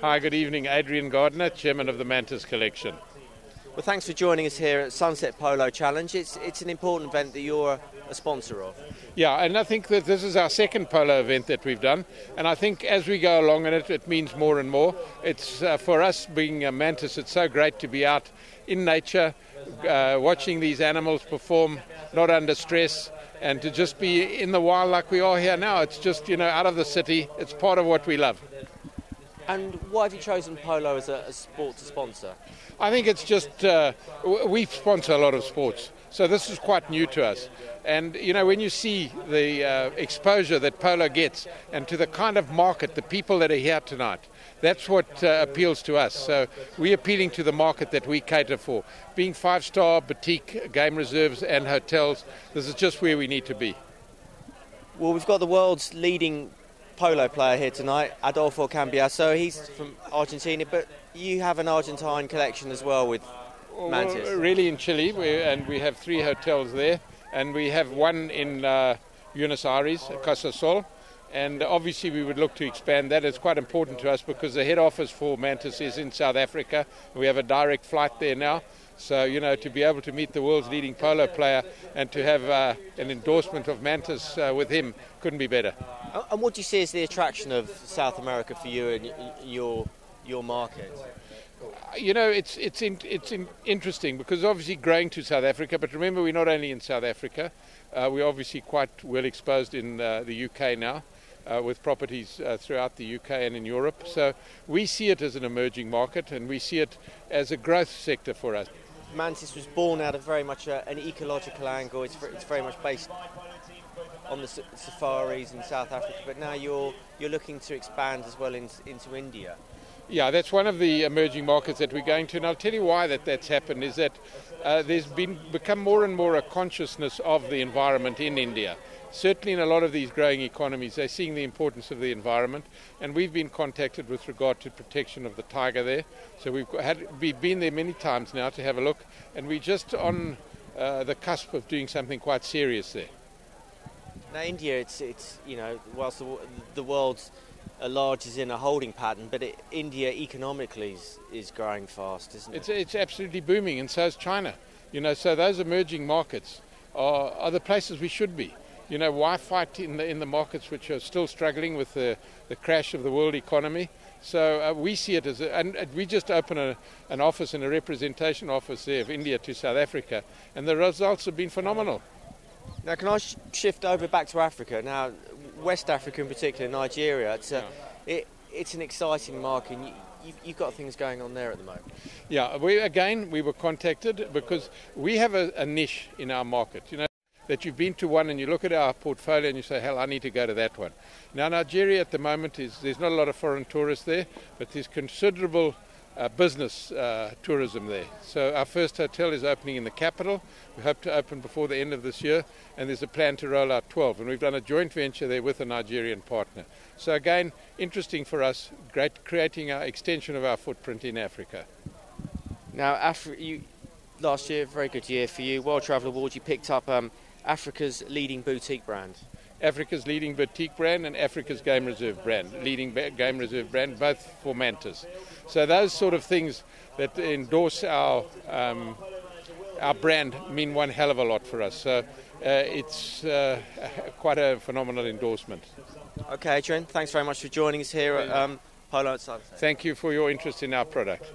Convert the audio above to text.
Hi, good evening. Adrian Gardiner, Chairman of the Mantis Collection. Well, thanks for joining us here at Sunset Polo Challenge. It's an important event that you're a sponsor of. Yeah, and I think that this is our second polo event that we've done, and I think as we go along in it, it means more and more. It's for us being a Mantis, it's so great to be out in nature, watching these animals perform, not under stress, and to just be in the wild like we are here now. It's just, out of the city. It's part of what we love. And why have you chosen polo as a sport to sponsor? I think it's just, we sponsor a lot of sports, so this is quite new to us. And, when you see the exposure that polo gets and to the kind of market, the people that are here tonight, that's what appeals to us. So we're appealing to the market that we cater for. Being five-star boutique game reserves and hotels, this is just where we need to be. Well, we've got the world's leading polo player here tonight, Adolfo Cambiaso. He's from Argentina, but you have an Argentine collection as well with Mantis. Well, really in Chile, and we have 3 hotels there, and we have one in Buenos Aires, Casa Sol, and obviously we would look to expand that. It's quite important to us because the head office for Mantis is in South Africa. We have a direct flight there now. So, to be able to meet the world's leading polo player and to have an endorsement of Mantis with him couldn't be better. And what do you see as the attraction of South America for you and your market? It's interesting because obviously growing to South Africa, but remember we're not only in South Africa, we're obviously quite well exposed in the UK now. With properties throughout the UK and in Europe. So we see it as an emerging market and we see it as a growth sector for us. Mantis was born out of very much an ecological angle. It's very much based on the safaris in South Africa, but now you're looking to expand as well into India. Yeah, that's one of the emerging markets that we're going to, and I'll tell you why that's happened is that there's become more and more a consciousness of the environment in India. Certainly in a lot of these growing economies, they're seeing the importance of the environment, and we've been contacted with regard to protection of the tiger there. So we've been there many times now to have a look, and we're just on the cusp of doing something quite serious there. Now, India, it's whilst the world's large is in a holding pattern, but India economically is growing fast, isn't it? It's absolutely booming, and so is China. So those emerging markets are the places we should be. Why fight in the markets which are still struggling with the crash of the world economy? So we see it as, and we just opened an office and a representation office there of India to South Africa, and the results have been phenomenal. Now, can I shift over back to Africa? Now, West Africa in particular, Nigeria, it's an exciting market. You've got things going on there at the moment. Yeah, we were contacted because we have a niche in our market. That you've been to one and you look at our portfolio and you say, hell, I need to go to that one. Now, Nigeria at the moment there's not a lot of foreign tourists there, but there's considerable business tourism there. So our first hotel is opening in the capital. We hope to open before the end of this year, and there's a plan to roll out 12. And we've done a joint venture there with a Nigerian partner. So again, interesting for us, creating our extension of our footprint in Africa. Now, last year, very good year for you. World Travel Awards, you picked up Africa's leading boutique brand. Africa's leading boutique brand and Africa's game reserve brand, leading game reserve brand, both for Mantis. So those sort of things that endorse our brand mean one hell of a lot for us. So it's quite a phenomenal endorsement. Okay, Adrian, thanks very much for joining us here at Polo at Sunset. Thank you for your interest in our product.